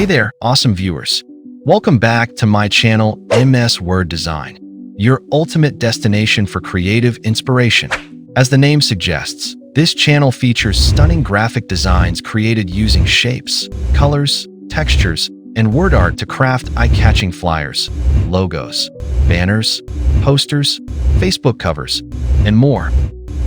Hey there, awesome viewers. Welcome back to my channel, MS Word Design, your ultimate destination for creative inspiration. As the name suggests, this channel features stunning graphic designs created using shapes, colors, textures, and WordArt to craft eye-catching flyers, logos, banners, posters, Facebook covers, and more,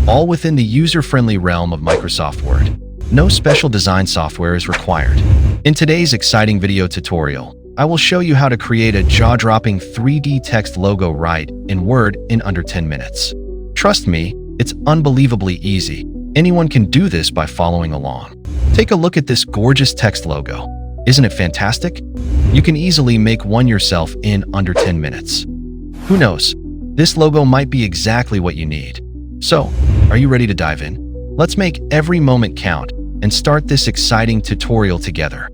all within the user-friendly realm of Microsoft Word. No special design software is required. In today's exciting video tutorial, I will show you how to create a jaw-dropping 3D text logo right in Word in under 10 minutes. Trust me, it's unbelievably easy. Anyone can do this by following along. Take a look at this gorgeous text logo. Isn't it fantastic? You can easily make one yourself in under 10 minutes. Who knows? This logo might be exactly what you need. So, are you ready to dive in? Let's make every moment count and start this exciting tutorial together.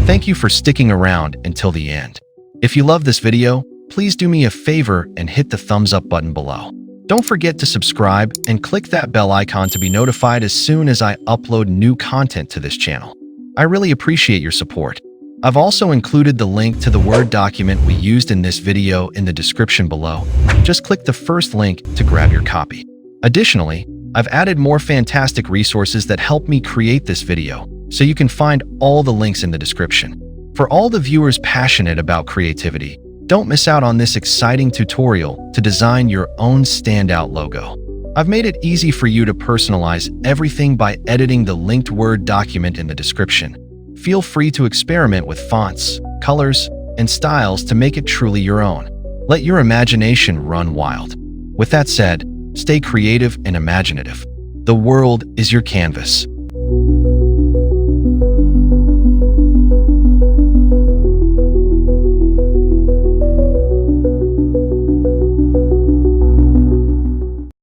Thank you for sticking around until the end. If you love this video, please do me a favor and hit the thumbs up button below. Don't forget to subscribe and click that bell icon to be notified as soon as I upload new content to this channel. I really appreciate your support. I've also included the link to the Word document we used in this video in the description below. Just click the first link to grab your copy. Additionally, I've added more fantastic resources that help me create this video, so you can find all the links in the description. For all the viewers passionate about creativity, don't miss out on this exciting tutorial to design your own standout logo. I've made it easy for you to personalize everything by editing the linked Word document in the description. Feel free to experiment with fonts, colors, and styles to make it truly your own. Let your imagination run wild. With that said, stay creative and imaginative. The world is your canvas.